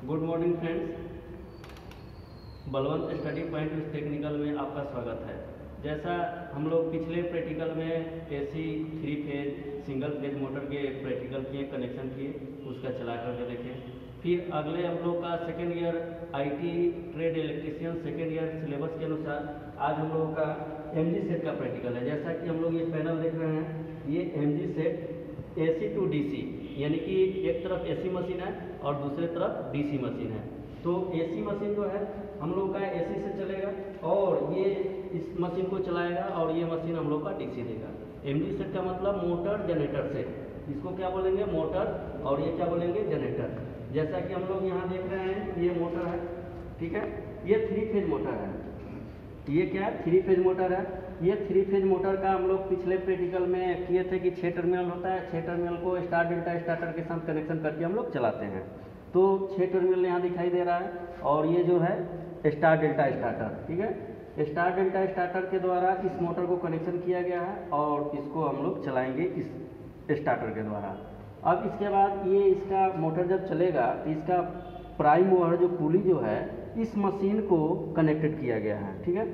Good morning friends, Balwant study point with technical में आपका स्वागत है। जैसा हम लोग पिछले प्रैक्टिकल में AC 3 phase single phase motor के प्रैक्टिकल किए, कनेक्शन किए, उसका चला करके देखें। फिर अगले हम लोग का second year IT trade electrician second year syllabus के अनुसार आज हम लोगों का एमजी सेट का प्रैक्टिकल है। जैसा कि हम लोग ये पैनल देख रहे हैं, ये MG set AC to DC, यानी कि एक तरफ एसी मशीन है और दूसरे तरफ डीसी मशीन है। तो एसी मशीन जो है हम लोग का एसी से चलेगा और ये इस मशीन को चलाएगा और ये मशीन हम लोग का डीसी देगा। एमजी सेट का मतलब मोटर जनरेटर सेट, इसको क्या बोलेंगे, मोटर, और ये क्या बोलेंगे, जनरेटर। जैसा कि हम लोग यहाँ देख रहे हैं, ये मोटर है, ठीक है, ये 3 फेज मोटर है। ये क्या है, 3 फेज मोटर है। ये 3 फेज मोटर का हम लोग पिछले प्रैक्टिकल में किए थे कि 6 टर्मिनल होता है। 6 टर्मिनल को स्टार डेल्टा स्टार्टर के साथ कनेक्शन करके हम लोग चलाते हैं। तो 6 टर्मिनल यहाँ दिखाई दे रहा है और ये जो है स्टार डेल्टा स्टार्टर, ठीक है। स्टार डेल्टा स्टार्टर के द्वारा इस मोटर को कनेक्शन किया गया है और इसको हम लोग चलाएंगे इस स्टार्टर के द्वारा। अब इसके बाद ये इसका मोटर जब चलेगा तो इसका प्राइम मूवर जो पुली जो है इस मशीन को कनेक्टेड किया गया है, ठीक है।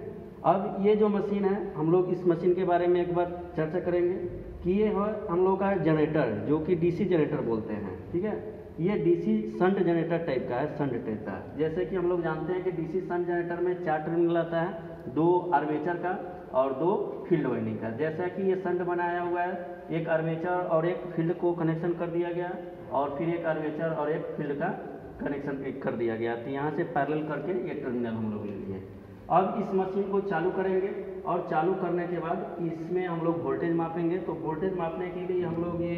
अब ये जो मशीन है, हम लोग इस मशीन के बारे में एक बार चर्चा करेंगे कि ये है हम लोग का जनरेटर, जो कि डीसी जनरेटर बोलते हैं, ठीक है। ये डीसी शंट जनरेटर टाइप का है, शंट टाइप का। जैसे कि हम लोग जानते हैं कि डीसी शंट जनरेटर में 4 टर्मिनल आता है, 2 आर्मेचर का और 2 फील्ड वाइंडिंग का। जैसा कि ये शंट बनाया हुआ है, एक आर्मेचर और एक फील्ड को कनेक्शन कर दिया गया और फिर एक आर्मेचर और एक फील्ड का कनेक्शन कर दिया गया। तो यहाँ से पैरेलल करके ये टर्मिनल हम लोग ले लिए। अब इस मशीन को चालू करेंगे और चालू करने के बाद इसमें हम लोग वोल्टेज मापेंगे। तो वोल्टेज मापने के लिए हम लोग ये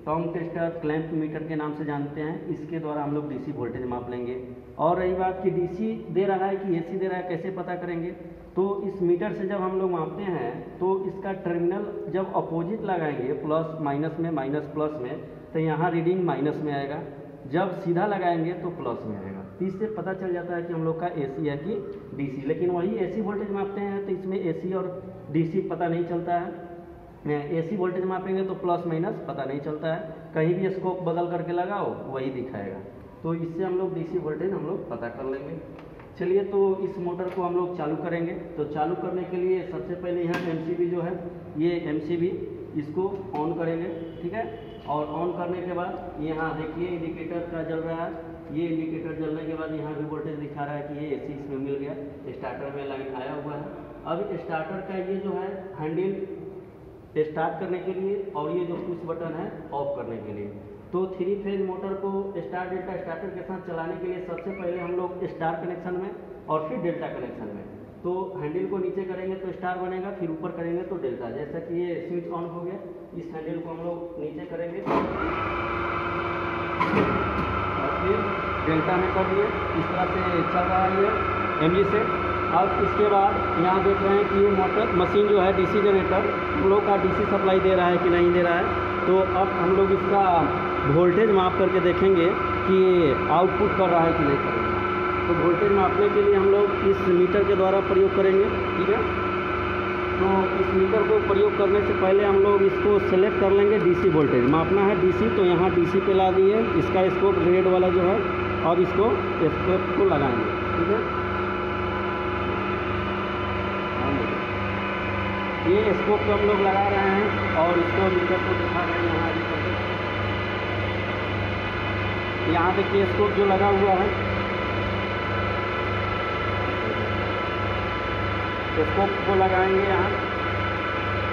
टॉम टेस्टर, क्लैंप मीटर के नाम से जानते हैं, इसके द्वारा हम लोग डीसी वोल्टेज माप लेंगे। और रही बात कि डीसी दे रहा है कि एसी दे रहा है, कैसे पता करेंगे, तो इस मीटर से जब हम लोग मापते हैं तो इसका टर्मिनल जब अपोजिट लगाएंगे, प्लस माइनस में, माइनस प्लस में, तो यहाँ रीडिंग माइनस में आएगा। जब सीधा लगाएंगे तो प्लस में आएगा। तो इससे पता चल जाता है कि हम लोग का एसी है कि डीसी। लेकिन वही एसी वोल्टेज मापते हैं तो इसमें एसी और डीसी पता नहीं चलता है। एसी वोल्टेज मापेंगे तो प्लस माइनस पता नहीं चलता है, कहीं भी स्कोप बदल करके लगाओ वही दिखाएगा। तो इससे हम लोग डीसी वोल्टेज हम लोग पता कर लेंगे। चलिए, तो इस मोटर को हम लोग चालू करेंगे। तो चालू करने के लिए सबसे पहले यहाँ एमसीबी जो है, ये एमसीबी इसको ऑन करेंगे, ठीक है। और ऑन करने के बाद यहाँ देखिए इंडिकेटर का जल रहा है। ये इंडिकेटर जलने के बाद यहाँ भी वोल्टेज दिखा रहा है कि ये एसी इसमें मिल गया, स्टार्टर में लाइन आया हुआ है। अब स्टार्टर का ये जो है हैंडल स्टार्ट करने के लिए और ये जो पुश बटन है ऑफ करने के लिए। तो 3 फेज मोटर को स्टार डेल्टा स्टार्टर के साथ चलाने के लिए सबसे पहले हम लोग स्टार कनेक्शन में और फिर डेल्टा कनेक्शन में, तो हैंडल को नीचे करेंगे तो स्टार बनेगा, फिर ऊपर करेंगे तो डेल्टा। जैसा कि ये स्विच ऑन हो गया, इस हैंडल को हम लोग नीचे करेंगे और फिर डेल्टा में कर दिए। इस तरह से चल रहा है ये एमजी से। अब इसके बाद यहाँ देख रहे हैं कि ये मोटर मशीन जो है डीसी जनरेटर हम लोग का डीसी सप्लाई दे रहा है कि नहीं दे रहा है। तो अब हम लोग इसका वोल्टेज माप करके देखेंगे कि आउटपुट कर रहा है कि नहीं कर रहा है। तो वोल्टेज मापने के लिए हम लोग इस मीटर के द्वारा प्रयोग करेंगे, ठीक है। तो इस मीटर को प्रयोग करने से पहले हम लोग इसको सेलेक्ट कर लेंगे, डीसी वोल्टेज मापना है डीसी। तो यहाँ डीसी पे ला दिए, इसका स्कोप रेड वाला जो है, अब इसको स्कोप को लगाएंगे, ठीक है। ये स्कोप को हम लोग लगा रहे हैं और इसको मीटर को दिखा रहे हैं यहाँ देखिए स्कोप जो लगा हुआ है, स्कोप को लगाएंगे यहाँ।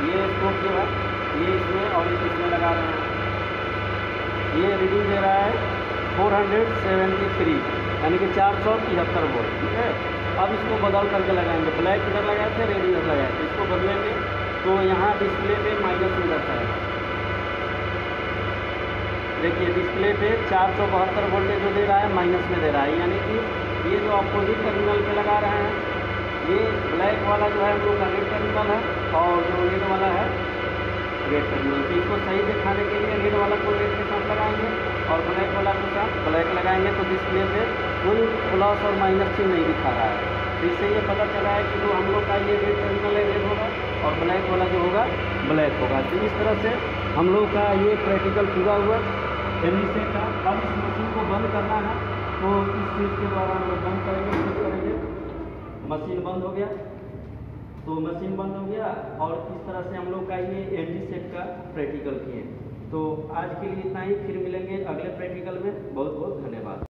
ये स्कोप जो है ये इसमें और इसमें लगा रहे हैं। ये रीडिंग दे रहा है 473, यानी कि 473 वोल्ट, ठीक है। अब इसको बदल करके लगाएंगे, ब्लैक इधर लगाए थे, रेड इधर लगाए थे, इसको बदलेंगे तो यहाँ डिस्प्ले पे माइनस में रहता है। देखिए डिस्प्ले पे 472 वोल्टेज जो दे रहा है माइनस में दे रहा है, यानी कि ये जो अपोजिट टर्मिनल पे लगा रहे हैं, ये ब्लैक वाला जो है हम लोग का रेड टर्मिनल है और जो रेड वाला है रेड टर्मिनल। तो इसको सही दिखाने के लिए रेड वाला को रेड के साथ लगाएंगे और ब्लैक वाला के साथ ब्लैक लगाएंगे। तो डिस्प्ले पे कोई प्लस और माइनस चिन्ह नहीं दिखा रहा है। तो इससे ये पता चला है कि जो हम लोग का ये रेड टर्मिनल है रेड होगा और ब्लैक वाला जो होगा ब्लैक होगा। तो इस तरह से हम लोग का ये प्रैक्टिकल पूरा हुआ एमजी सेट का। अब इस मशीन को बंद करना है तो स्विच के द्वारा हम लोग बंद करेंगे, स्विच करेंगे, मशीन बंद हो गया। तो मशीन बंद हो गया और इस तरह से हम लोग का ये एमजी सेट का प्रैक्टिकल किए। तो आज के लिए इतना ही, फिर मिलेंगे अगले प्रैक्टिकल में। बहुत बहुत धन्यवाद।